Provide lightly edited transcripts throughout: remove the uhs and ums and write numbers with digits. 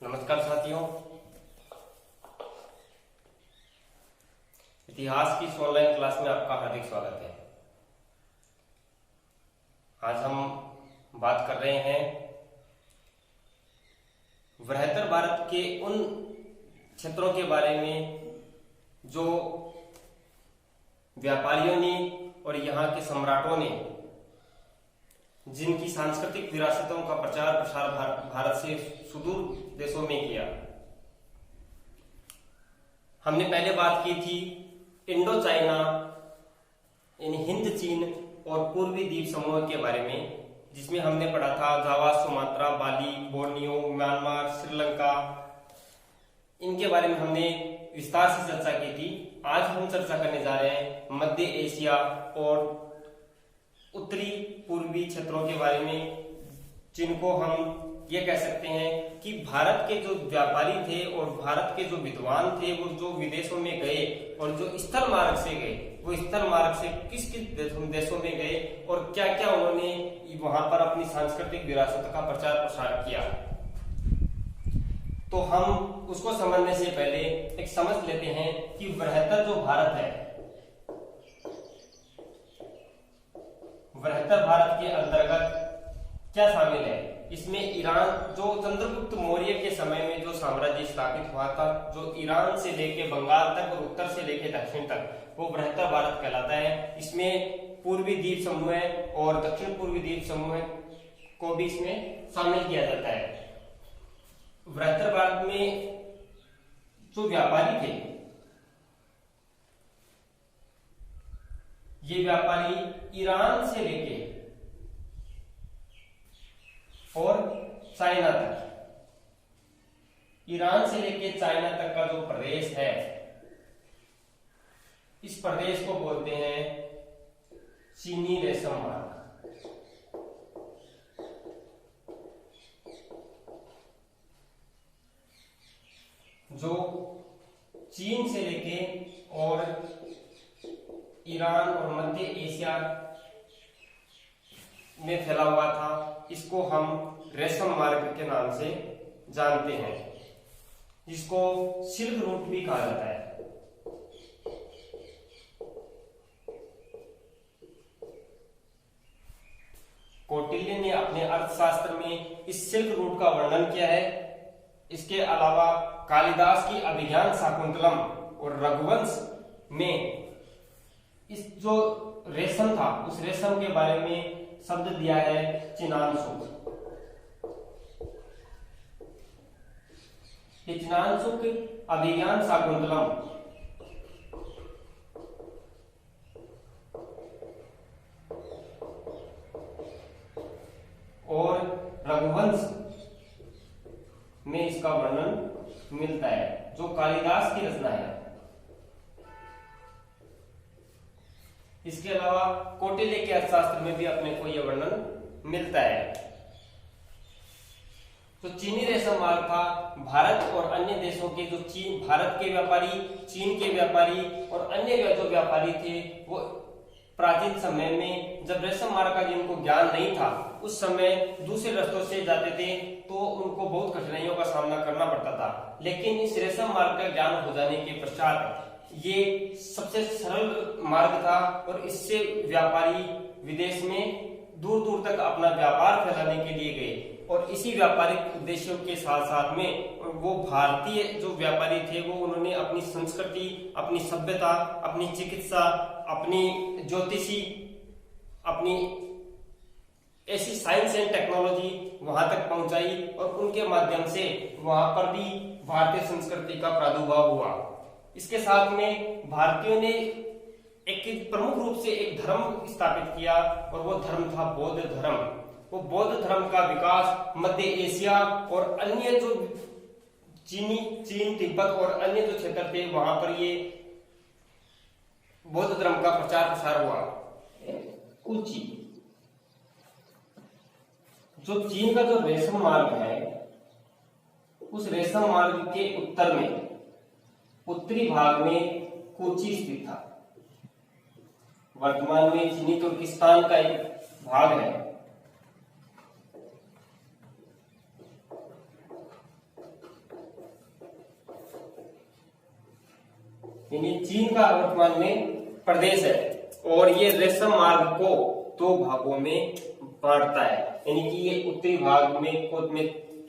नमस्कार साथियों, इतिहास की इस ऑनलाइन क्लास में आपका हार्दिक स्वागत है। आज हम बात कर रहे हैं बृहत्तर भारत के उन क्षेत्रों के बारे में जो व्यापारियों ने और यहाँ के सम्राटों ने जिनकी सांस्कृतिक विरासतों का प्रचार प्रसार भारत से सुदूर देशों में किया। हमने पहले बात की थी इंडो चाइना यानी हिंद चीन और पूर्वी द्वीप समूह के बारे में, जिसमें हमने पढ़ा था जावा, सुमात्रा, बाली, बोर्नियो, म्यांमार, श्रीलंका, इनके बारे में हमने विस्तार से चर्चा की थी। आज हम चर्चा करने जा रहे हैं मध्य एशिया और उत्तरी पूर्वी क्षेत्रों के बारे में, जिनको हम ये कह सकते हैं कि भारत के जो व्यापारी थे और भारत के जो विद्वान थे वो जो विदेशों में गए और जो स्थल मार्ग से गए, वो स्थल मार्ग से किस किस देशों में गए और क्या क्या उन्होंने वहां पर अपनी सांस्कृतिक विरासत का प्रचार प्रसार किया। तो हम उसको समझने से पहले एक समझ लेते हैं कि बृहत्तर जो भारत है, बृहत्तर भारत के अंतर्गत क्या शामिल है। इसमें ईरान, जो चंद्रगुप्त मौर्य के समय में जो साम्राज्य स्थापित हुआ था, जो ईरान से लेके बंगाल तक और उत्तर से लेके दक्षिण तक, वो बृहत्तर भारत कहलाता है। इसमें पूर्वी द्वीप समूह और दक्षिण पूर्वी द्वीप समूह को भी इसमें शामिल किया जाता है। बृहत्तर भारत में जो व्यापारी थे, ये व्यापारी ईरान से लेके और चाइना तक, ईरान से लेके चाइना तक का जो प्रदेश है, इस प्रदेश को बोलते हैं चीनी रेशम मार्ग। जो चीन से लेके और ईरान और मध्य एशिया में फैला हुआ था, इसको हम रेशम मार्ग के नाम से जानते हैं, जिसको सिल्क रूट भी कहा जाता है। कौटिल्य ने अपने अर्थशास्त्र में इस सिल्क रूट का वर्णन किया है। इसके अलावा कालिदास की अभिज्ञान शाकुंतलम और रघुवंश में इस जो रेशम था, उस रेशम के बारे में शब्द दिया है चिनांशुक। ये चिनांशुक अभिज्ञान शाकुंतलम और रघुवंश में इसका वर्णन मिलता है, जो कालिदास की रचना है। इसके अलावा कौटिल्य के अर्थशास्त्र में भी अपने को यह वर्णन मिलता है। तो चीनी रेशम मार्ग था। भारत और अन्य देशों के जो भारत के व्यापारी, चीन के व्यापारी और अन्य जो व्यापारी थे, वो प्राचीन समय में जब रेशम मार्ग का जिनको ज्ञान नहीं था, उस समय दूसरे रास्तों से जाते थे तो उनको बहुत कठिनाइयों का सामना करना पड़ता था। लेकिन इस रेशम मार्ग का ज्ञान हो जाने के पश्चात ये सबसे सरल मार्ग था और इससे व्यापारी विदेश में दूर दूर तक अपना व्यापार फैलाने के लिए गए। और इसी व्यापारिक उद्देश्यों के साथ साथ में वो भारतीय जो व्यापारी थे, वो उन्होंने अपनी संस्कृति, अपनी सभ्यता, अपनी चिकित्सा, अपनी ज्योतिषी, अपनी ऐसी साइंस एंड टेक्नोलॉजी वहां तक पहुंचाई और उनके माध्यम से वहां पर भी भारतीय संस्कृति का प्रादुर्भाव हुआ। इसके साथ में भारतीयों ने एक प्रमुख रूप से एक धर्म स्थापित किया और वो धर्म था बौद्ध धर्म। वो बौद्ध धर्म का विकास मध्य एशिया और अन्य जो चीन, तिब्बत और अन्य जो क्षेत्र थे, वहां पर ये बौद्ध धर्म का प्रचार प्रसार हुआ। कुची, जो चीन का जो रेशम मार्ग है, उस रेशम मार्ग के उत्तर में, उत्तरी भाग में कोची स्थित था। वर्तमान में चीनी तुर्किस्तान का एक भाग है। यानी चीन का वर्तमान में प्रदेश है। और ये रेशम मार्ग को दो भागों में बांटता है, यानी कि ये उत्तरी भाग में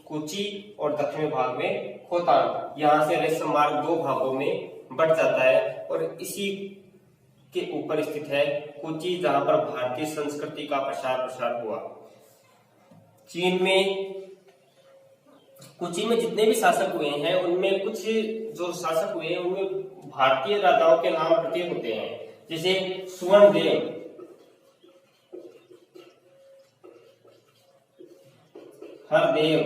कोची और दक्षिणी भाग में खोतान। यहाँ से रेशम मार्ग दो भागों में बट जाता है और इसी के ऊपर स्थित है कोची, जहां पर भारतीय संस्कृति का प्रसार हुआ। कोची में जितने भी शासक हुए हैं उनमें कुछ जो शासक हुए हैं उनमें भारतीय राजाओं के नाम प्रतीत होते हैं, जैसे सुवर्णदेव, हरदेव,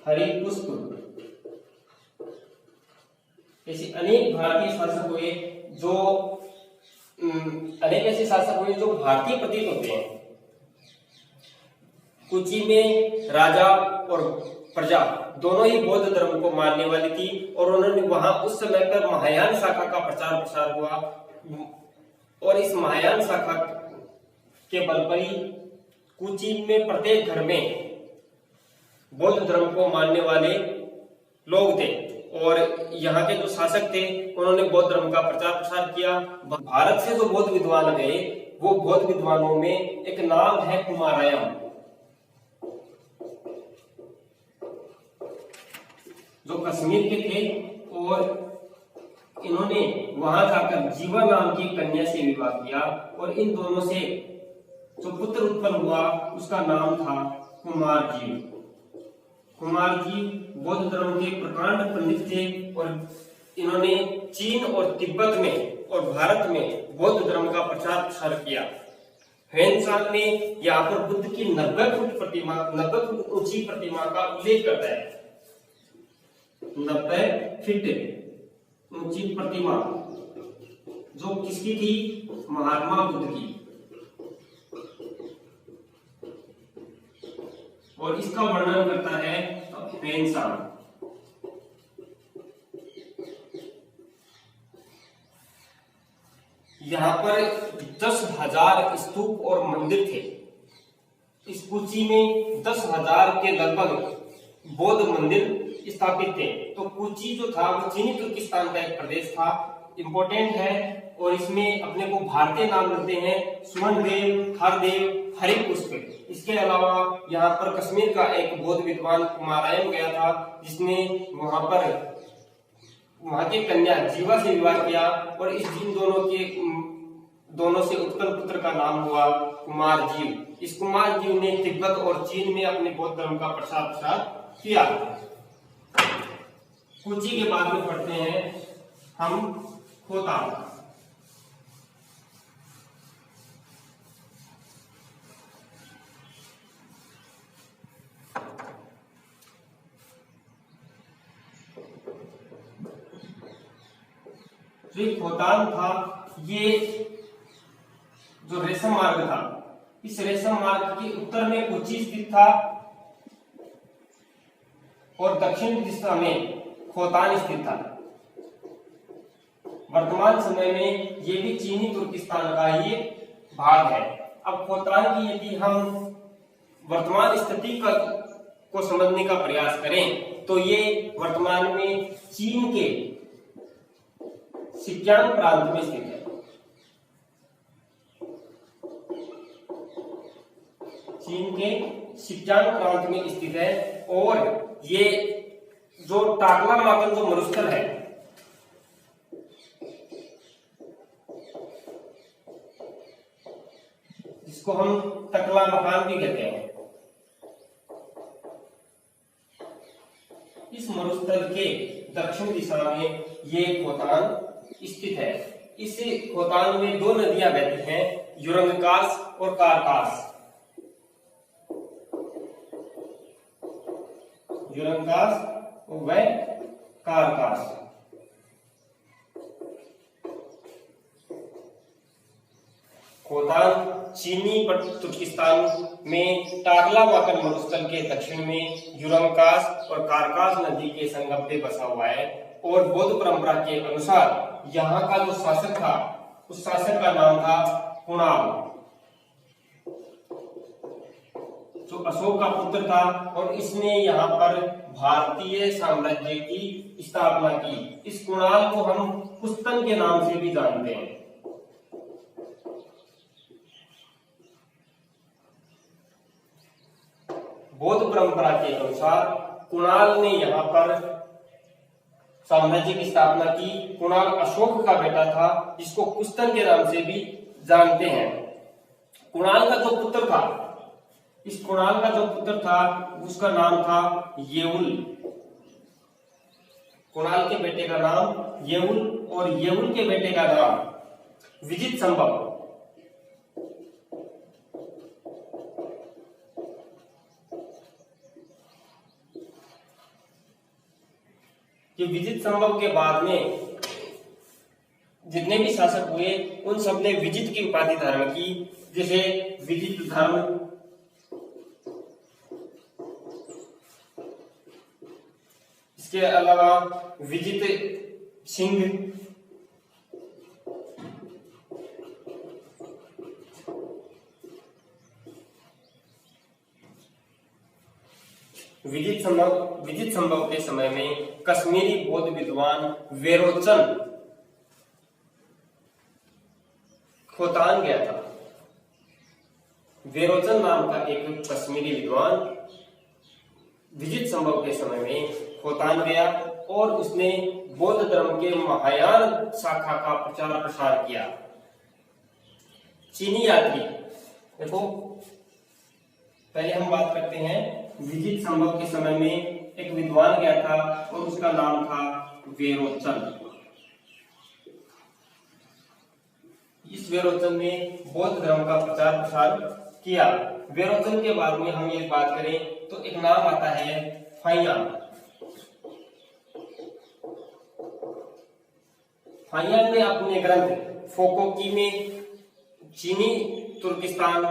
हरिपुष्प, ऐसे अनेक भारतीय शासक हुए जो भारतीय प्रतीत होते हैं। कोची में राजा और प्रजा दोनों ही बौद्ध धर्म को मानने वाली थी और उन्होंने वहां उस समय पर महायान शाखा का प्रसार हुआ और इस महायान शाखा के बल पर ही कोची में प्रत्येक घर में बौद्ध धर्म को मानने वाले लोग थे और यहाँ के जो शासक थे उन्होंने बौद्ध धर्म का प्रसार किया। भारत से जो बौद्ध विद्वान गए वो बौद्ध विद्वानों में एक नाम है कुमारायम, जो कश्मीर के थे और इन्होंने वहां जाकर जीवा नाम की कन्या से विवाह किया और इन दोनों से जो पुत्र उत्पन्न हुआ उसका नाम था कुमारजीव। कुमारजीव बौद्ध धर्म के प्रकांड पंडित थे और इन्होंने चीन और तिब्बत में और भारत में बौद्ध धर्म का प्रसार किया। ह्वेनसांग में यहाँ पर बुद्ध की 90 फुट ऊंची प्रतिमा का उल्लेख करता है। 90 फीट ऊंची प्रतिमा जो किसकी थी? महात्मा बुद्ध की। और इसका वर्णन करता है ह्वेनसांग। यहाँ पर 10,000 स्तूप और मंदिर थे। इस कोची में 10,000 के लगभग बौद्ध मंदिर स्थापित थे। तो कोची जो था वो चीनी तुर्किस्तान का एक प्रदेश था, इंपॉर्टेंट है और इसमें अपने को भारतीय नाम मिलते हैं सुवर्णदेव, हरदेव, हरिपुष्प। इसके अलावा यहाँ पर कश्मीर का एक बौद्ध विद्वान कुमारायम गया था जिसने वहां के कन्या जीवा से विवाह किया और इस दोनों से उत्पन्न पुत्र का नाम हुआ कुमारजीव। इस कुमारजीव ने तिब्बत और चीन में अपने बौद्ध धर्म का प्रसार किया। कोची के बाद में पढ़ते हैं हम खोतान। जो खोतान था ये जो रेशम मार्ग था, इस रेशम मार्ग के उत्तर में कोची स्थित था और दक्षिण दिशा में खोतान स्थित था। वर्तमान समय में ये भी चीनी तुर्किस्तान का ही भाग है। अब खोतान की यदि हम वर्तमान स्थिति को समझने का प्रयास करें तो ये वर्तमान में चीन के सिक्यांग प्रांत में स्थित है। चीन के सिक्यांग प्रांत में स्थित है और ये जो टाकला माकन जो मरुस्थल है जिसको हम टकला मकान भी कहते हैं, इस मरुस्थल के दक्षिण दिशा में ये खोतान स्थित है। इस खोतान में दो नदियां बहती हैं, युरंकास और कारकास। युरंकास व कारकास। खोतान चीनी तुर्किस्तान में टाकला माकन मरुस्थल के दक्षिण में युरंकास और कारकास नदी के संगम पे बसा हुआ है और बौद्ध परंपरा के अनुसार यहाँ का जो शासक था उस शासक का नाम था कुणाल, जो अशोक का पुत्र था और इसने यहाँ पर भारतीय साम्राज्य की स्थापना की। इस कुणाल को हम कुस्तन के नाम से भी जानते हैं। बौद्ध परंपरा के अनुसार कुणाल ने यहाँ पर साम्राज्य की स्थापना की। कुणाल अशोक का बेटा था, जिसको कुस्तन के नाम से भी जानते हैं। कुणाल का जो पुत्र था, इस कुणाल का जो पुत्र था उसका नाम था येउल। कुणाल के बेटे का नाम येउल और येउल के बेटे का नाम विजित संभव। कि विजित संभव के बाद में जितने भी शासक हुए उन सब ने विजित की उपाधि धारण की, जैसे विजित धर्म, इसके अलावा विजित सिंह, विजित संभव के समय में कश्मीरी बौद्ध विद्वान वेरोचन खोतान गया था। वेरोचन नाम का एक कश्मीरी विद्वान विजित संभव के समय में खोतान गया और उसने बौद्ध धर्म के महायान शाखा का प्रचार प्रसार किया। चीनी यात्री, देखो पहले हम बात करते हैं विजित संभव के समय में एक विद्वान गया था और उसका नाम था वेरोचन। इस वेरोचन ने बौद्ध धर्म का प्रचार प्रसार किया। वेरोचन के बाद में हम ये बात करें तो एक नाम आता है फाहियान। फाहियान ने अपने ग्रंथ फोकोकी में चीनी तुर्किस्तान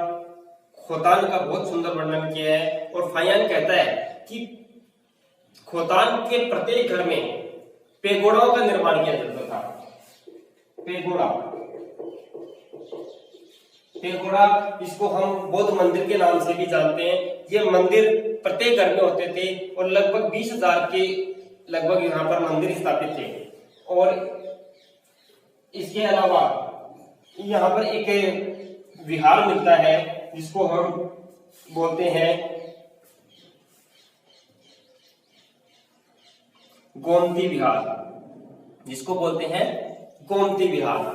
खोतान का बहुत सुंदर वर्णन किया है। और फाहियान कहता है कि खोतान के प्रत्येक घर में पेगोड़ाओं का निर्माण किया जाता था। पेगोड़ा, पेगोड़ा इसको हम बौद्ध मंदिर के नाम से भी जानते हैं। ये मंदिर प्रत्येक घर में होते थे और लगभग 20,000 के लगभग यहाँ पर मंदिर स्थापित थे। और इसके अलावा यहाँ पर एक विहार मिलता है जिसको हम बोलते हैं गोमती विहार, जिसको बोलते हैं गोमती विहार।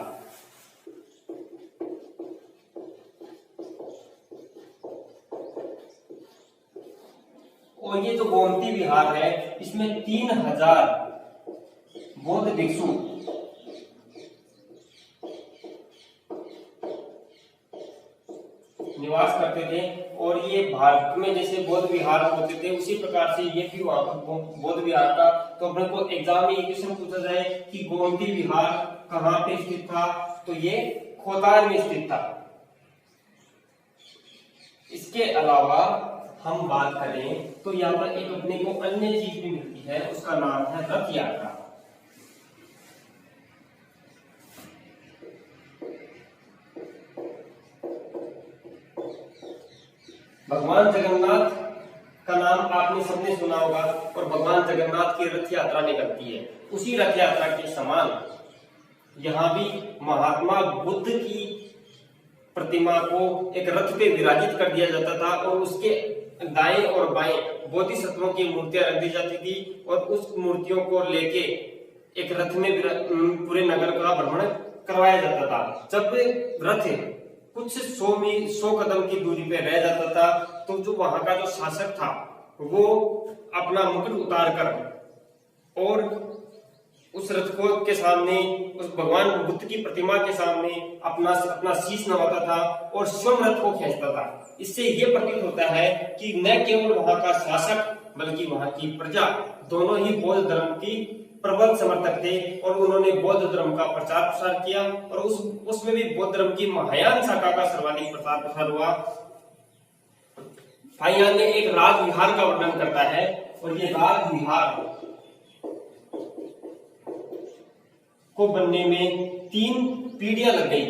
और ये जो गोमती विहार है इसमें 3000 बौद्ध भिक्षु निवास करते थे। और ये भारत में जैसे बौद्ध विहार होते थे उसी प्रकार से ये भी वहां पर बौद्ध विहार था। तो अपने को एग्जाम में ये क्वेश्चन पूछा जाए कि गोमती विहार कहाँ पे स्थित था, तो ये खोतान में स्थित था। इसके अलावा हम बात करें तो यहाँ पर एक अपने को अन्य चीज भी मिलती है, उसका नाम है रथ यात्रा। भगवान जगन्नाथ का नाम आपने सबने सुना होगा और भगवान जगन्नाथ की रथ यात्रा निकलती है। उसी रथ यात्रा के समान यहाँ भी महात्मा बुद्ध की प्रतिमा को एक रथ पे विराजित कर दिया जाता था और उसके दाएं और बाएं बोधिसत्वों की मूर्तियां रख दी जाती थी और उस मूर्तियों को लेके एक रथ में पूरे नगर का भ्रमण करवाया जाता था। जब रथ कुछ 100 कदम की दूरी पे रह जाता था तो जो वहां का जो शासक था वो अपना मुकुट उतार कर और उस रथ को के सामने उस भगवान बुद्ध की प्रतिमा के सामने अपना शीश नवाता था और स्वयं रथ को खींचता था। इससे ये प्रतीत होता है कि न केवल वहां का शासक बल्कि वहां की प्रजा दोनों ही बौद्ध धर्म की प्रबल समर्थक थे और उन्होंने बौद्ध धर्म का प्रचार प्रसार किया और उसमें भी बौद्ध धर्म की महायान शाखा का सर्वाधिक प्रचार प्रसार हुआ। फाहियान ने एक राज विहार का वर्णन करता है और ये राज विहार को बनने में 3 पीढ़ियां लग गई।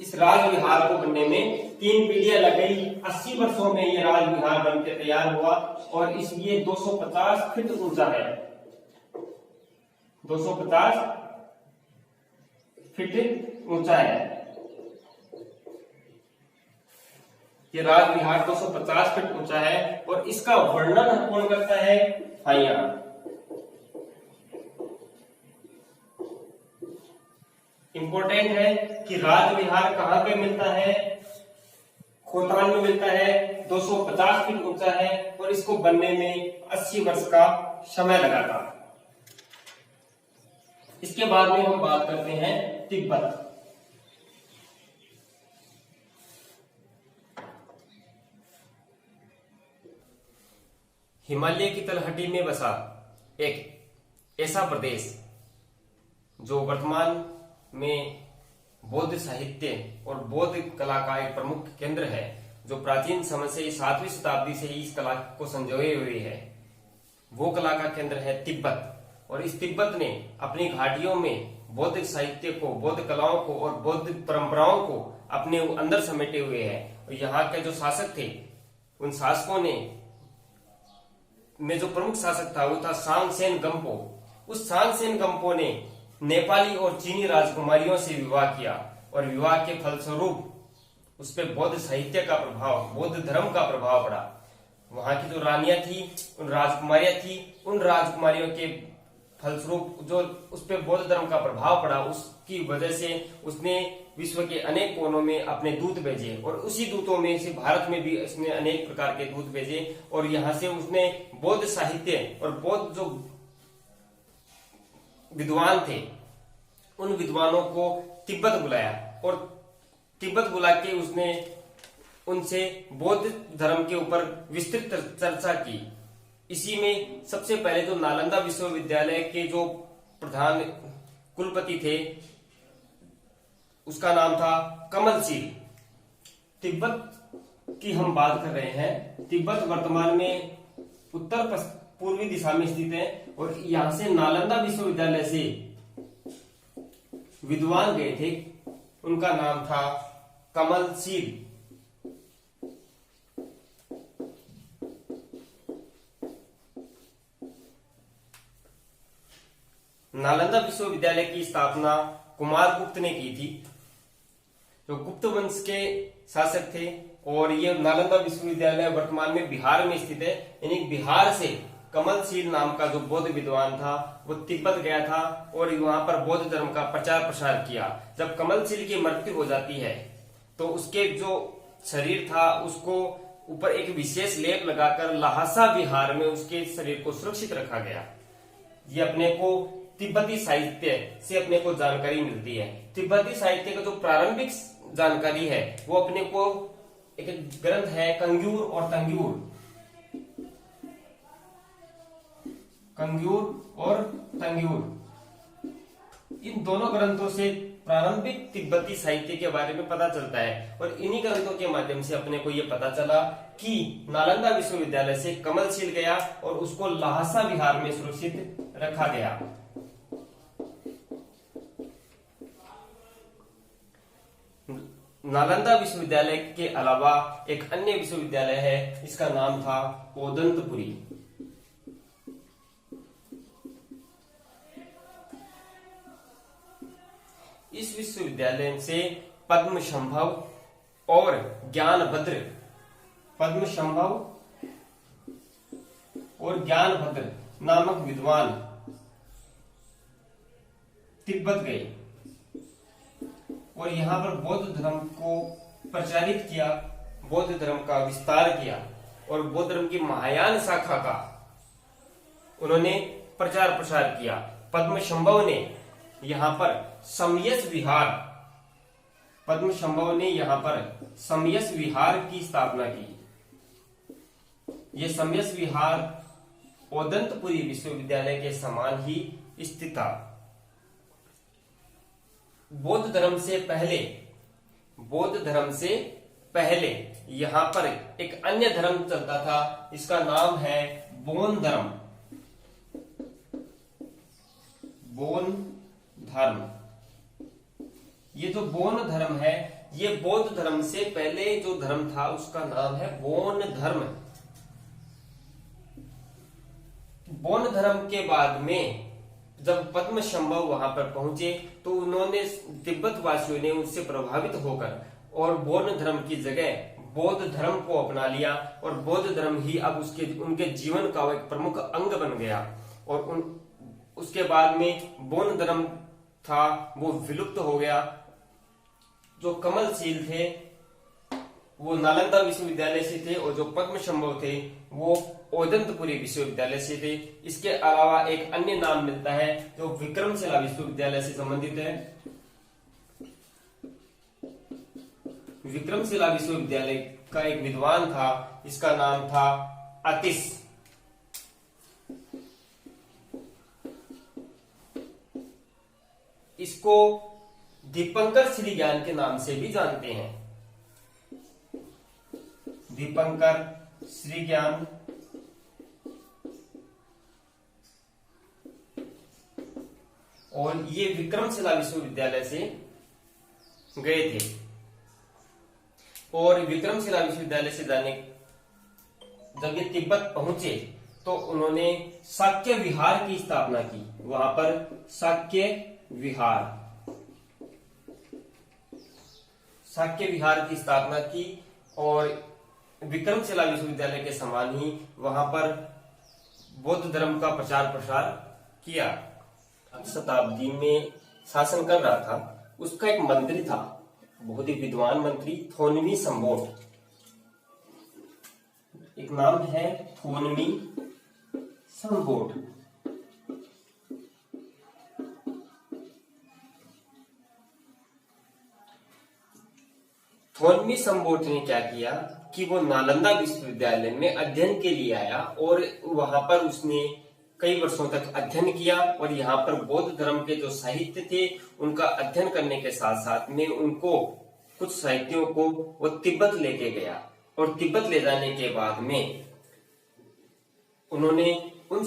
इस राज विहार को बनने में 3 पीढ़ियां लग गई, 80 वर्षों में ये राजविहार बनकर तैयार हुआ और इसलिए 250 फीट ऊंचा है, 250 फीट ऊंचा है ये राजविहार, 250 फीट ऊंचा है। और इसका वर्णन कौन करता है? फाहियान। इंपॉर्टेंट है कि राजविहार कहां पे मिलता है? खोतान में मिलता है, 250 फीट ऊंचा है और इसको बनने में 80 वर्ष का समय लगा था। इसके बाद में हम बात करते हैं तिब्बत। हिमालय की तलहटी में बसा एक ऐसा प्रदेश जो वर्तमान में बौद्ध साहित्य और बौद्ध कला का एक प्रमुख केंद्र है, जो प्राचीन समय से 7वीं शताब्दी से ही इस कला को संजोए हुए है, वो कला का केंद्र है तिब्बत। और इस तिब्बत ने अपनी घाटियों में बौद्ध साहित्य को, बौद्ध कलाओं को और बौद्ध परंपराओं को अपने अंदर समेटे हुए है। और यहाँ के जो शासक थे, उन शासकों ने में जो प्रमुख शासक था वो था सांगसेन गंपो। उस सांगसेन गंपो ने नेपाली और चीनी राजकुमारियों से विवाह किया और विवाह के फलस्वरूप उस पर बौद्ध साहित्य का प्रभाव, बौद्ध धर्म का प्रभाव पड़ा। वहां की जो रानियां थी, उन राजकुमारियां थी, उन राजकुमारियों के फलस्वरूप जो उस पर बौद्ध धर्म का प्रभाव पड़ा, उसकी वजह से उसने विश्व के अनेक कोनों में अपने दूत भेजे और उसी दूतों में से भारत में भी उसने अनेक प्रकार के दूत भेजे। और यहाँ से उसने बौद्ध साहित्य और बौद्ध जो विद्वान थे, उन विद्वानों को तिब्बत बुलाया और तिब्बत बुला के उसने उनसे बौद्ध धर्म के ऊपर विस्तृत चर्चा की। इसी में सबसे पहले जो नालंदा विश्वविद्यालय के जो प्रधान कुलपति थे, उसका नाम था कमलशील। तिब्बत की हम बात कर रहे हैं। तिब्बत वर्तमान में उत्तर पूर्वी दिशा में स्थित है और यहां से नालंदा विश्वविद्यालय से विद्वान गए थे, उनका नाम था कमलशील। नालंदा विश्वविद्यालय की स्थापना कुमारगुप्त ने की थी, जो गुप्त वंश के शासक थे। और ये नालंदा विश्वविद्यालय वर्तमान में बिहार में स्थित है। यानी बिहार से कमलशील नाम का जो बौद्ध विद्वान था वो तिब्बत गया था और वहां पर बौद्ध धर्म का प्रचार प्रसार किया। जब कमलशील की मृत्यु हो जाती है तो उसके जो शरीर था उसको ऊपर एक विशेष लेप लगाकर लहासा विहार में उसके शरीर को सुरक्षित रखा गया। ये अपने को तिब्बती साहित्य से अपने को जानकारी मिलती है। तिब्बती साहित्य का जो प्रारंभिक जानकारी है वो अपने को एक ग्रंथ है कंग्यूर और तंग्यूर, कंग्यूर और तंग्यूर। इन दोनों ग्रंथों से प्रारंभिक तिब्बती साहित्य के बारे में पता चलता है और इन्हीं ग्रंथों के माध्यम से अपने को यह पता चला कि नालंदा विश्वविद्यालय से कमलशील गया और उसको लहासा विहार में सुरक्षित रखा गया। नालंदा विश्वविद्यालय के अलावा एक अन्य विश्वविद्यालय है, इसका नाम था ओदंतपुरी। इस विश्वविद्यालय से पद्मसंभव और ज्ञानभद्र, पद्मसंभव और ज्ञानभद्र नामक विद्वान तिब्बत गए और यहाँ पर बौद्ध धर्म को प्रचारित किया, बौद्ध धर्म का विस्तार किया और बौद्ध धर्म की महायान शाखा का उन्होंने प्रचार प्रसार किया। पद्मसंभव ने यहाँ पर समयस विहार, पद्मसंभव ने यहाँ पर समयस विहार की स्थापना की। ये समयस विहार ओदंतपुरी विश्वविद्यालय के समान ही स्थित था। बौद्ध धर्म से पहले यहाँ पर एक अन्य धर्म चलता था, इसका नाम है बोन धर्म। बोन धर्म, ये जो बोन धर्म है ये बौद्ध धर्म से पहले जो धर्म था उसका नाम है बौद्ध धर्म। बौद्ध धर्म के बाद में जब पद्मशंभव वहां पर पहुंचे तो उन्होंने तिब्बत वासियों ने उनसे प्रभावित होकर और बौद्ध धर्म की जगह बौद्ध धर्म को अपना लिया और बौद्ध धर्म ही अब उनके जीवन का एक प्रमुख अंग बन गया। और उसके बाद में बौद्ध धर्म था वो विलुप्त हो गया। जो कमलशील थे वो नालंदा विश्वविद्यालय से थे और जो पद्मशंभव थे वो ओदंतपुरी विश्वविद्यालय से थे। इसके अलावा एक अन्य नाम मिलता है जो विक्रमशिला विश्वविद्यालय से संबंधित है। विक्रमशिला विश्वविद्यालय का एक विद्वान था, इसका नाम था अतिश। इसको दीपंकर श्री ज्ञान के नाम से भी जानते हैं। दीपंकर श्री ज्ञान और ये विक्रमशिला विश्वविद्यालय से गए थे। और विक्रमशिला विश्वविद्यालय से जाने जब ये तिब्बत पहुंचे तो उन्होंने शाक्य विहार की स्थापना की। वहां पर शाक्य विहार की स्थापना की और विक्रमशिला विश्वविद्यालय के समान ही वहां पर बौद्ध धर्म का प्रचार प्रसार किया। शताब्दी में शासन कर रहा था, उसका एक मंत्री था, बहुत ही विद्वान मंत्री, थोनमी संबोट। एक नाम है थोनमी संबोट। थोनमी संबोट ने क्या किया कि वो नालंदा विश्वविद्यालय में अध्ययन के लिए आया और वहां पर उसने कई वर्षों तक अध्ययन किया और यहाँ पर बौद्ध धर्म के जो साहित्य थे उनका अध्ययन करने के साथ साथ में उनको कुछ साहित्यों को वो तिब्बत लेके गया। और तिब्बत ले जाने के बाद में उन्होंने उन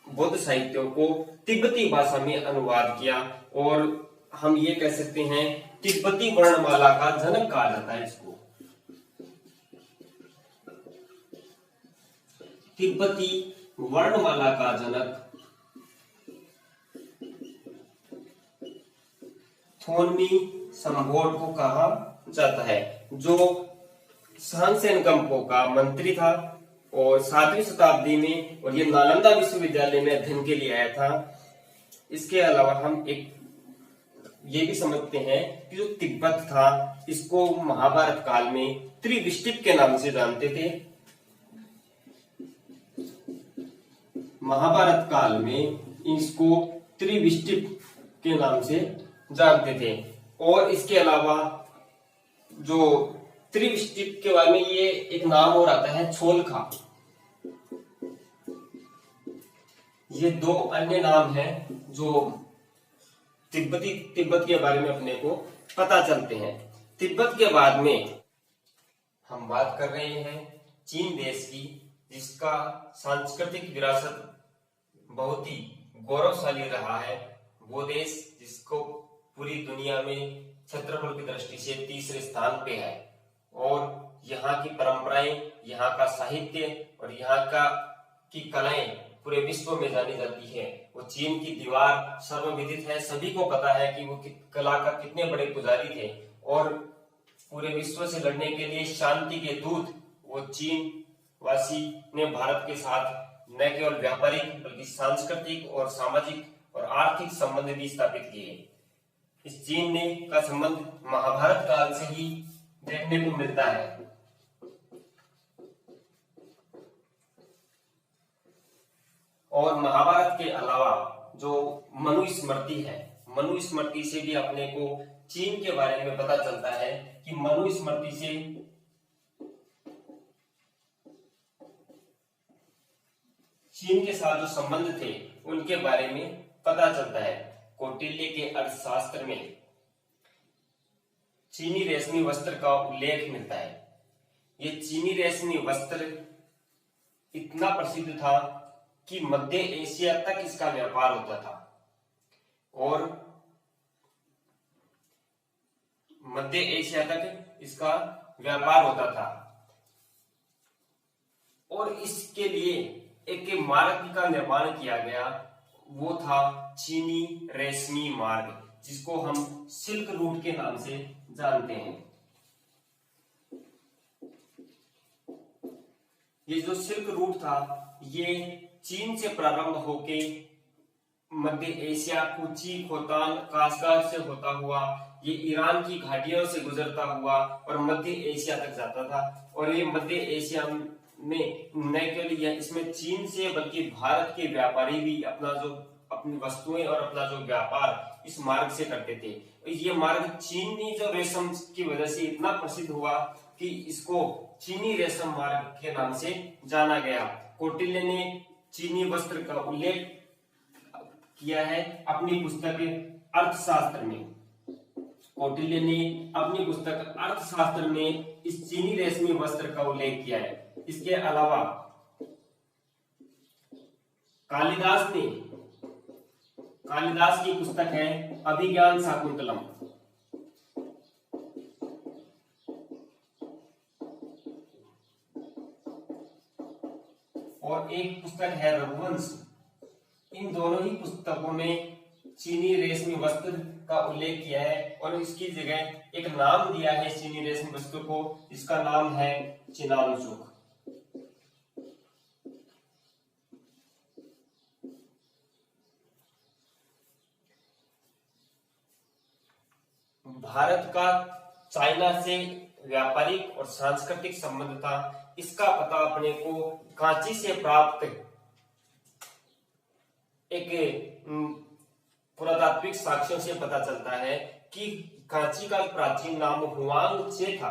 बौद्ध साहित्यों को तिब्बती भाषा में अनुवाद किया और हम ये कह सकते हैं तिब्बती वर्णमाला का जनक कहा जाता है इसको। तिब्बती वर्णमाला का जनक थोनमी संबोट को कहा जाता है, जो सांसेनगम्पो का मंत्री था और 7वीं शताब्दी में, और ये नालंदा विश्वविद्यालय में अध्ययन के लिए आया था। इसके अलावा हम एक ये भी समझते हैं कि जो तिब्बत था इसको महाभारत काल में त्रिविष्टिप के नाम से जानते थे। महाभारत काल में इसको त्रिविष्टिप के नाम से जानते थे। और इसके अलावा जो त्रिविष्टिप के बारे में ये एक नाम और आता है छोलखा। ये दो अन्य नाम हैं जो तिब्बत के बारे में अपने को पता चलते हैं। तिब्बत के बाद में हम बात कर रहे हैं चीन देश की, जिसका सांस्कृतिक विरासत बहुत ही गौरवशाली रहा है। वो देश जिसको पूरी दुनिया में क्षेत्रफल की दृष्टि से तीसरे स्थान पे है और यहाँ की परंपराएं, यहाँ का साहित्य और यहाँ की कलाएं पूरे विश्व में जानी जाती है। वो चीन की दीवार सर्वविदित है, सभी को पता है कि वो कला का कितने बड़े पुजारी थे और पूरे विश्व से लड़ने के लिए शांति के दूत वो चीन वासी ने भारत के साथ न केवल व्यापारिक बल्कि सांस्कृतिक और सामाजिक और आर्थिक संबंध भी स्थापित किए। इस चीन का संबंध महाभारत काल से ही देखने को मिलता है। और महाभारत के अलावा जो मनुस्मृति है, मनुस्मृति से भी अपने को चीन के बारे में पता चलता है कि मनुस्मृति से चीन के साथ जो संबंध थे उनके बारे में पता चलता है। कौटिल्य के अर्थशास्त्र में चीनी रेशमी वस्त्र का उल्लेख मिलता है। ये चीनी रेशमी वस्त्र इतना प्रसिद्ध था कि मध्य एशिया तक इसका व्यापार होता था और मध्य एशिया तक इसका व्यापार होता था। और इसके लिए एक मार्ग का निर्माण किया गया, वो था चीनी रेशमी मार्ग, जिसको हम सिल्क रूट के नाम से जानते हैं। ये जो सिल्क रूट था ये चीन से प्रारंभ होके मध्य एशिया, कुची, खोतान, काशगार से होता हुआ ये ईरान की घाटियों से गुजरता हुआ और मध्य एशिया तक जाता था। और ये मध्य एशिया में न केवल इसमें चीन से बल्कि भारत के व्यापारी भी अपनी वस्तुएं और अपना जो व्यापार इस मार्ग से करते थे। ये मार्ग चीनी जो रेशम की वजह से इतना प्रसिद्ध हुआ कि इसको चीनी रेशम मार्ग के नाम से जाना गया। कौटिल्य ने चीनी वस्त्र का उल्लेख किया है अपनी पुस्तक अर्थशास्त्र में। कौटिल्य ने अपनी पुस्तक अर्थशास्त्र में इस चीनी रेशमी वस्त्र का उल्लेख किया है। इसके अलावा कालिदास की पुस्तक है अभिज्ञान शाकुंतलम, और एक पुस्तक है रघुवंश। इन दोनों ही पुस्तकों में चीनी रेशमी वस्त्र का उल्लेख किया है और इसकी जगह एक नाम दिया है चीनी रेशमी वस्त्र को, इसका नाम है चिनानचुक। भारत का चाइना से व्यापारिक और सांस्कृतिक संबंध था। इसका पता अपने को कांची से प्राप्त एक पुरातात्विक साक्ष्यों से पता चलता है कि कांची का प्राचीन नाम हुआंगचे था।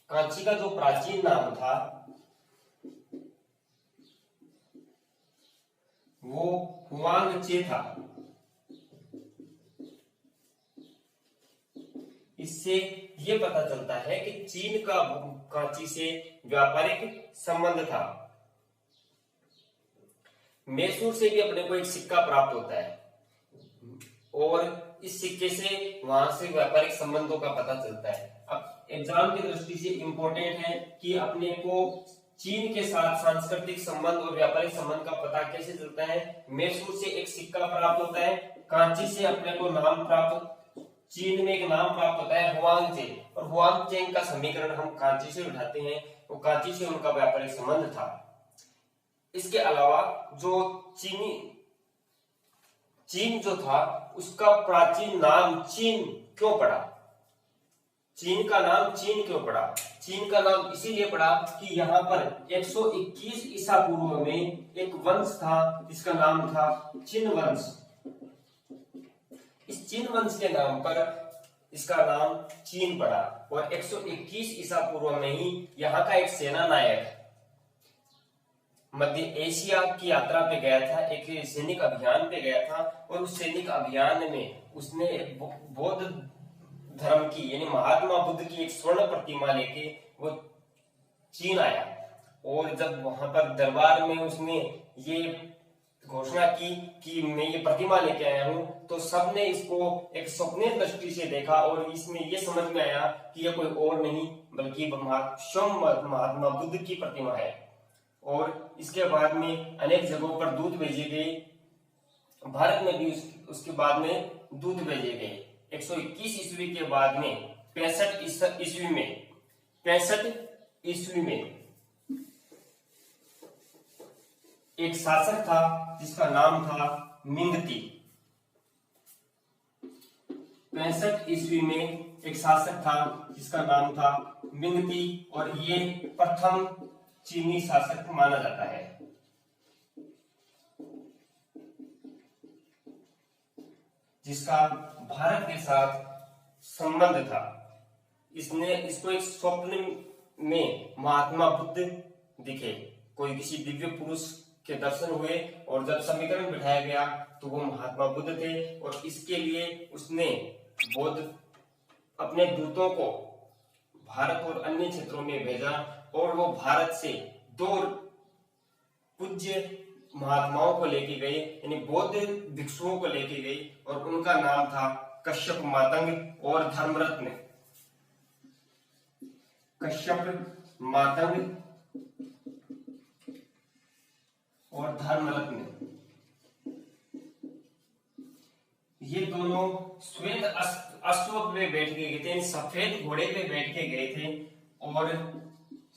कांची का जो प्राचीन नाम था वो हुआंगचे था। इससे ये पता चलता है कि चीन का कांची से व्यापारिक संबंध था। मैसूर से भी अपने को एक सिक्का प्राप्त होता है और इस सिक्के से वहां से व्यापारिक संबंधों का पता चलता है। अब एग्जाम की दृष्टि से इंपॉर्टेंट है कि अपने को चीन के साथ सांस्कृतिक संबंध और व्यापारिक संबंध का पता कैसे चलता है। मैसूर से एक सिक्का प्राप्त होता है, कांची से अपने को नाम प्राप्त, चीन में एक नाम प्राप्त होता है हुआंगचे, और हुआंगचे का समीकरण हम कांची से उठाते हैं, वो कांची से उनका व्यापारिक संबंध था। इसके अलावा जो चीन जो था उसका प्राचीन नाम चीन क्यों पड़ा? चीन का नाम चीन क्यों पड़ा? चीन का नाम इसीलिए पड़ा कि यहाँ पर 121 ईसा पूर्व में एक वंश था जिसका नाम था चिन वंश। इस चिन वंश के नाम पर इसका नाम चीन पड़ा और 121 ईसा पूर्व में ही यहाँ का एक सेना नायक मध्य एशिया की यात्रा पे गया था, एक सैनिक अभियान पे गया था और उस सैनिक अभियान में उसने एक बौद्ध धर्म की यानी महात्मा बुद्ध की एक स्वर्ण प्रतिमा लेके वो चीन आया। और जब वहां पर दरबार में उसने ये घोषणा की कि मैं ये प्रतिमा लेके आया हूं, तो सबने इसको एक स्वप्निल दृष्टि से देखा और इसमें ये समझ में आया कि ये कोई और नहीं बल्कि स्वयं महात्मा बुद्ध की प्रतिमा है। और इसके बाद में अनेक जगहों पर दूत भेजे गए, भारत में भी उसके बाद में दूत भेजे गए। 121 ईस्वी के बाद में 65 ईस्वी में एक शासक था जिसका नाम था मिंगती। 65 ईस्वी में एक शासक था जिसका नाम था मिंगती और ये प्रथम चीनी शासक माना जाता है। जिसका भारत के साथ संबंध था। इसको एक स्वप्न में महात्मा बुद्ध दिखे, कोई किसी दिव्य पुरुष के दर्शन हुए और जब समीकरण बिठाया गया तो वो महात्मा बुद्ध थे। और इसके लिए उसने बौद्ध अपने दूतों को भारत और अन्य क्षेत्रों में भेजा और वो भारत से 2 पूज्य महात्माओं को लेके गए, यानी बौद्ध भिक्षुओं को लेके गए और उनका नाम था कश्यप मातंग और धर्मरत्न। कश्यप मातंग और धर्मरत्न, ये दोनों श्वेत अश्व पे बैठ के गए थे, सफेद घोड़े पे बैठ के गए थे और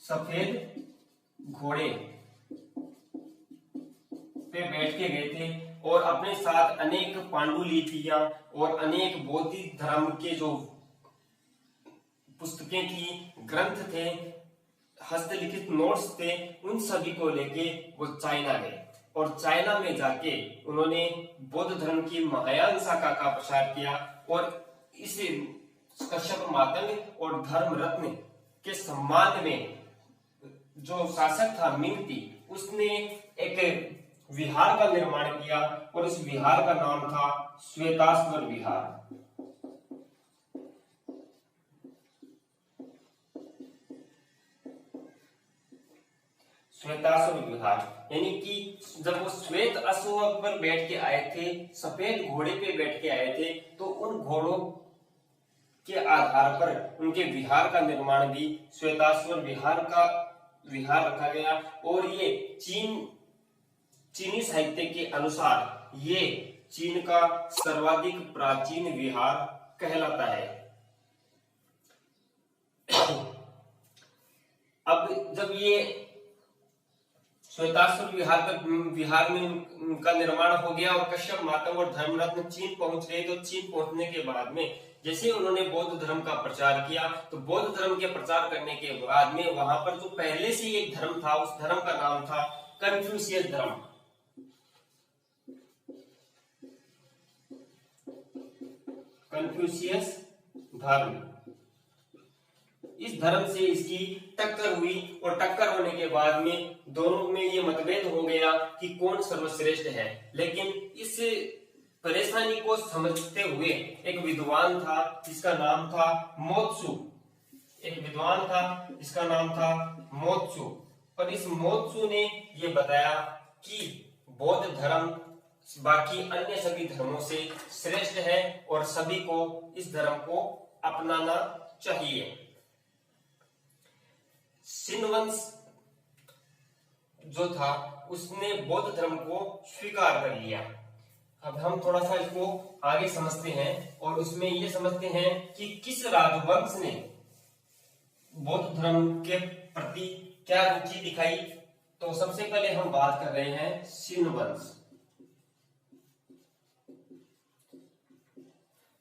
सफेद घोड़े पे बैठ के गए थे और अपने साथ अनेक पांडुलिपियां और अनेक बौद्ध धर्म के जो पुस्तकें थी, ग्रंथ थे, हस्तलिखित नोट्स थे, उन सभी को लेके वो चाइना गए और चाइना में जाके उन्होंने बौद्ध धर्म की महायान शाखा का प्रचार किया और इस कश्यप मातंग और धर्मरत्न के सम्मान में जो शासक था मिंगती, उसने एक विहार का निर्माण किया और इस विहार का नाम था श्वेताश्वर विहार। श्वेताश्वर विहार यानी कि जब वो श्वेत अश्व पर बैठ के आए थे, सफेद घोड़े पे बैठ के आए थे, तो उन घोड़ों के आधार पर उनके विहार का निर्माण भी श्वेताश्वर विहार रखा गया। और ये चीनी साहित्य के अनुसार ये चीन का सर्वाधिक प्राचीन विहार कहलाता है। अब जब ये श्वेताश्वर विहार में उनका निर्माण हो गया और कश्यप मातंग और धर्मरत्न चीन पहुंच गए, तो चीन पहुंचने के बाद में जैसे उन्होंने बौद्ध धर्म का प्रचार किया, तो बौद्ध धर्म के प्रचार करने के बाद में वहां पर जो पहले से एक धर्म था, उस धर्म का नाम था कन्फ्यूशियस धर्म। कन्फ्यूशियस धर्म, इस धर्म से इसकी टक्कर हुई और टक्कर होने के बाद में दोनों में ये मतभेद हो गया कि कौन सर्वश्रेष्ठ है। लेकिन इस परेशानी को समझते हुए एक विद्वान था जिसका नाम था मोत्सु, एक विद्वान था जिसका नाम था मोत्सु, और इस मोत्सु ने ये बताया कि बौद्ध धर्म बाकी अन्य सभी धर्मों से श्रेष्ठ है और सभी को इस धर्म को अपनाना चाहिए। शिन वंश जो था उसने बौद्ध धर्म को स्वीकार कर लिया। अब हम थोड़ा सा इसको आगे समझते हैं और उसमें ये समझते हैं कि किस राजवंश ने बौद्ध धर्म के प्रति क्या रुचि दिखाई। तो सबसे पहले हम बात कर रहे हैं शिन वंश।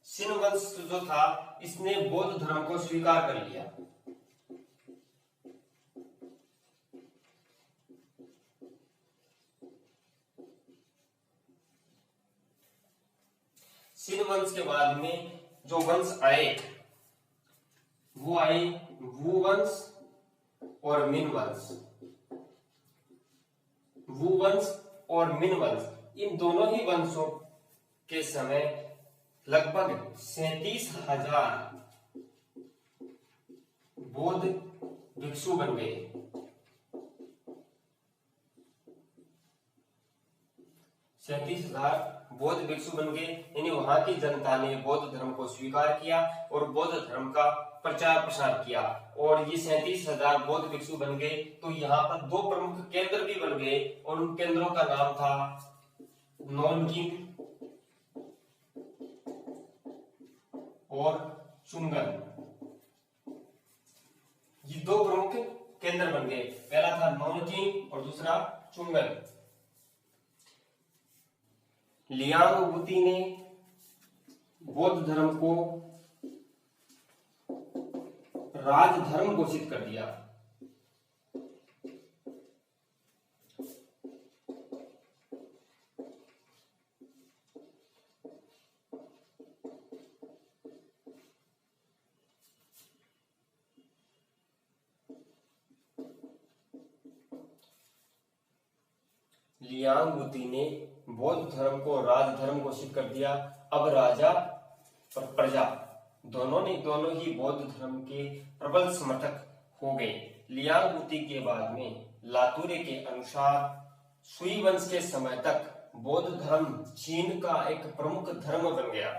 शिन वंश जो था इसने बौद्ध धर्म को स्वीकार कर लिया। शिन वंश के बाद में जो वंश आए वो आए वू वंश और मिन वंश। वू वंश और मिन वंश, इन दोनों ही वंशों के समय लगभग 37,000 बौद्ध भिक्षु बन गए। 37,000 बौद्ध भिक्षु बन गए, यानी वहां की जनता ने बौद्ध धर्म को स्वीकार किया और बौद्ध धर्म का प्रचार प्रसार किया। और ये 37,000 बौद्ध भिक्षु बन गए, तो यहाँ पर दो प्रमुख केंद्र भी बन गए और उन केंद्रों का नाम था नोनकिन और चुंगन। ये दो प्रमुख केंद्र बन गए, पहला था नोनकिन और दूसरा चुंगन। लियांग वुती ने बौद्ध धर्म को राजधर्म घोषित कर दिया। लियांग वुती ने बौद्ध धर्म को राजधर्म घोषित कर दिया। अब राजा और प्रजा दोनों ही बौद्ध धर्म के प्रबल समर्थक हो गए। लियांग वुती के बाद में लातूरे के अनुसार सुई वंश के समय तक बौद्ध धर्म चीन का एक प्रमुख धर्म बन गया।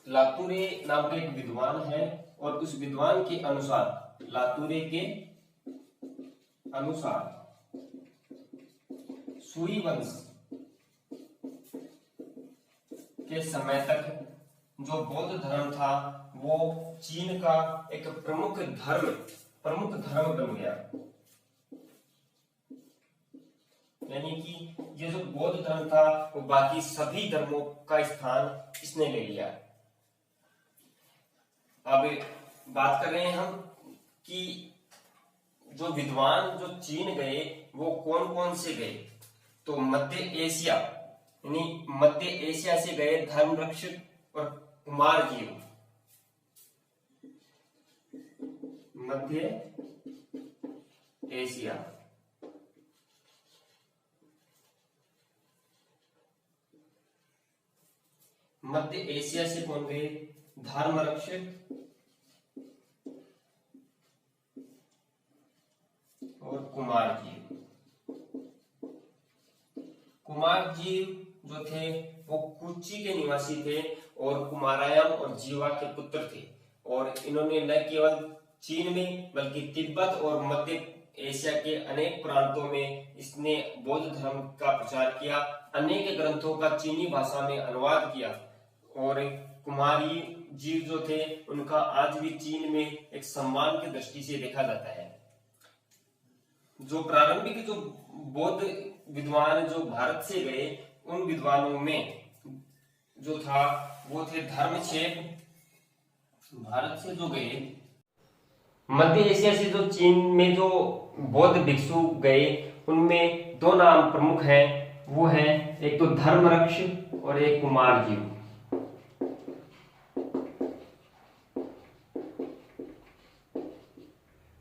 लातूरे नाम का एक विद्वान है और उस विद्वान के अनुसार लातूरे के अनुसार सुई वंश के समय तक जो बौद्ध धर्म था वो चीन का एक प्रमुख धर्म बन गया। यानी कि ये जो बौद्ध धर्म था वो बाकी सभी धर्मों का स्थान इसने ले लिया। अब बात कर रहे हैं हम कि जो विद्वान जो चीन गए वो कौन कौन से गए। तो मध्य एशिया यानी मध्य एशिया से गए धर्मरक्षक और कुमारजीव। मध्य एशिया से कौन गए? धर्मरक्षक और कुमारजीव। कुमारजीव जो थे वो कुची के निवासी थे और कुमारायम और जीवा के पुत्र थे। और इन्होंने न केवल चीन में बल्कि तिब्बत और मध्य एशिया के अनेक प्रांतों में इसने बौद्ध धर्म का प्रचार किया। अनेक ग्रंथों का चीनी भाषा में अनुवाद किया। और कुमारी जीव जो थे उनका आज भी चीन में एक सम्मान की दृष्टि से देखा जाता है। जो प्रारंभिक जो बौद्ध विद्वान जो भारत से गए उन विद्वानों में जो था वो थे धर्मक्षेप। भारत से जो गए मध्य एशिया से जो चीन में जो बौद्ध भिक्षु गए उनमें दो नाम प्रमुख हैं। वो है एक तो धर्मरक्षक और एक कुमारजीव।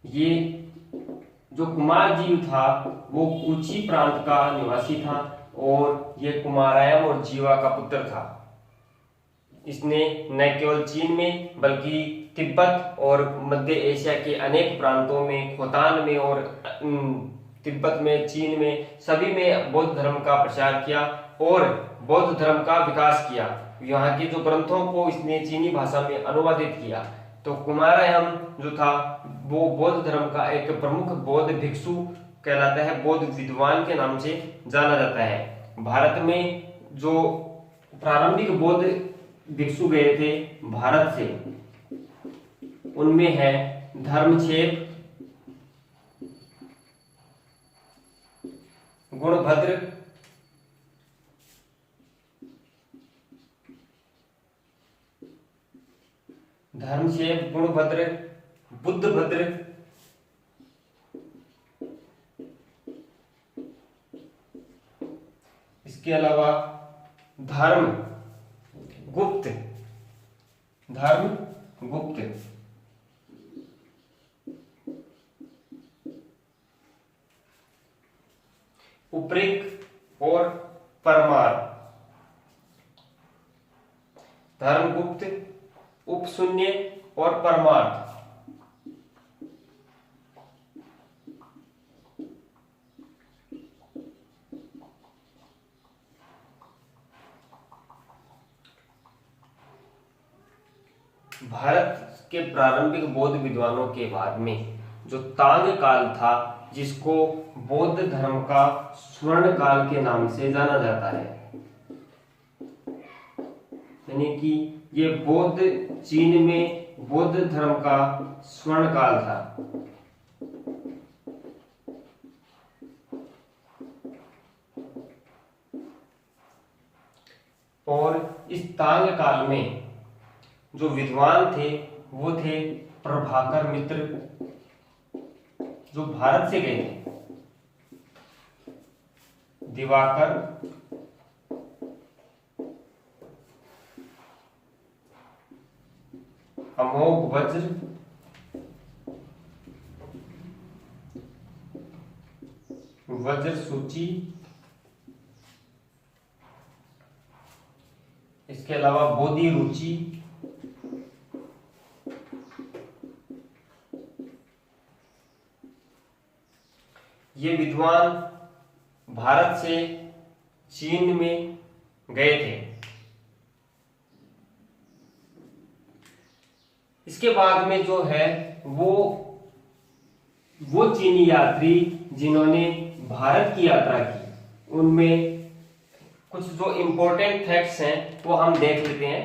ये जो कुमारजीव था वो कुची प्रांत का निवासी था और ये कुमारायम और जीवा का पुत्र था। इसने न केवल चीन में बल्कि तिब्बत और मध्य एशिया के अनेक प्रांतों में, खोतान में और तिब्बत में, चीन में सभी में बौद्ध धर्म का प्रचार किया और बौद्ध धर्म का विकास किया। यहाँ के जो ग्रंथों को इसने चीनी भाषा में अनुवादित किया। तो कुमारायम जो था वो बौद्ध धर्म का एक प्रमुख बौद्ध भिक्षु कहलाता है, बौद्ध विद्वान के नाम से जाना जाता है। भारत में जो प्रारंभिक बौद्ध भिक्षु गए थे भारत से उनमें है धर्मक्षेप, गुणभद्र, गुणभद्र, बुद्धभद्र, इसके अलावा धर्मगुप्त, उपरिक और परमार। धर्मगुप्त, उपशून्य और परमार्थ। भारत के प्रारंभिक बौद्ध विद्वानों के बाद में जो तांग काल था जिसको बौद्ध धर्म का स्वर्ण काल के नाम से जाना जाता है। यानी कि ये बौद्ध चीन में बौद्ध धर्म का स्वर्ण काल था। और इस तांग काल में जो विद्वान थे वो थे प्रभाकर मित्र जो भारत से गए थे, दिवाकर, अमोघ वज्र, वज्र सूची, इसके अलावा बोधि रुचि, ये विद्वान भारत से चीन में गए थे। इसके बाद में जो है वो वो चीनी यात्री जिन्होंने भारत की यात्रा की, उनमें कुछ जो इंपॉर्टेंट फैक्ट्स हैं वो हम देख लेते हैं।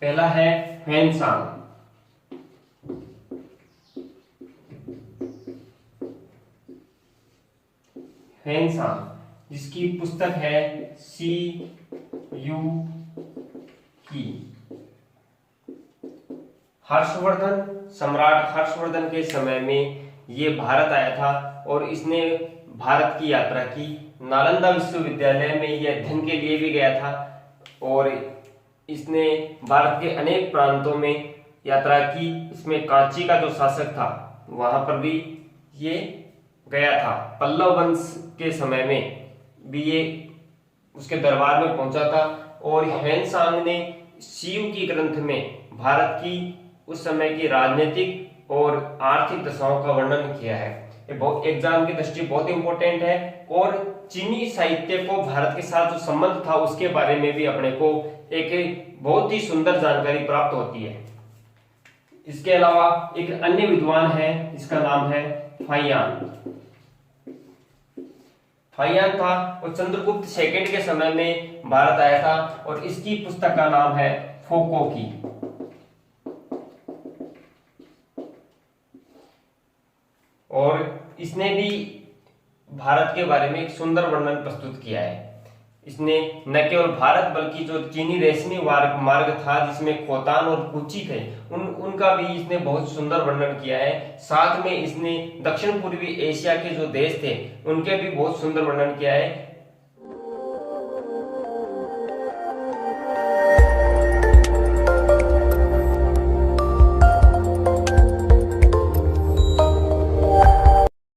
पहला है ह्वेनसांग। ह्वेनसांग जिसकी पुस्तक है सी यू की। हर्षवर्धन, सम्राट हर्षवर्धन के समय में ये भारत आया था और इसने भारत की यात्रा की। नालंदा विश्वविद्यालय में ये अध्ययन के लिए भी गया था और इसने भारत के अनेक प्रांतों में यात्रा की। इसमें कांची का जो शासक था वहां पर भी ये गया था। पल्लव वंश के समय में भी ये उसके दरबार में पहुंचा था और ह्वेनसांग ने शिव की ग्रंथ में भारत की उस समय की राजनीतिक और आर्थिक दशाओं का वर्णन किया है। ये बहुत एग्जाम की दृष्टि बहुत इंपॉर्टेंट है और चीनी साहित्य को भारत के साथ जो संबंध था उसके बारे में भी अपने को एक बहुत ही सुंदर जानकारी प्राप्त होती है। इसके अलावा एक अन्य विद्वान है जिसका नाम है फाहियान। फाहियान था और चंद्रगुप्त सेकंड के समय में भारत आया था और इसकी पुस्तक का नाम है फोको की। और इसने भी भारत के बारे में एक सुंदर वर्णन प्रस्तुत किया है। इसने न केवल भारत बल्कि जो चीनी रेशमी मार्ग था जिसमें खोतान और कुची थे उनका भी इसने बहुत सुंदर वर्णन किया है। साथ में इसने दक्षिण पूर्वी एशिया के जो देश थे उनके भी बहुत सुंदर वर्णन किया है।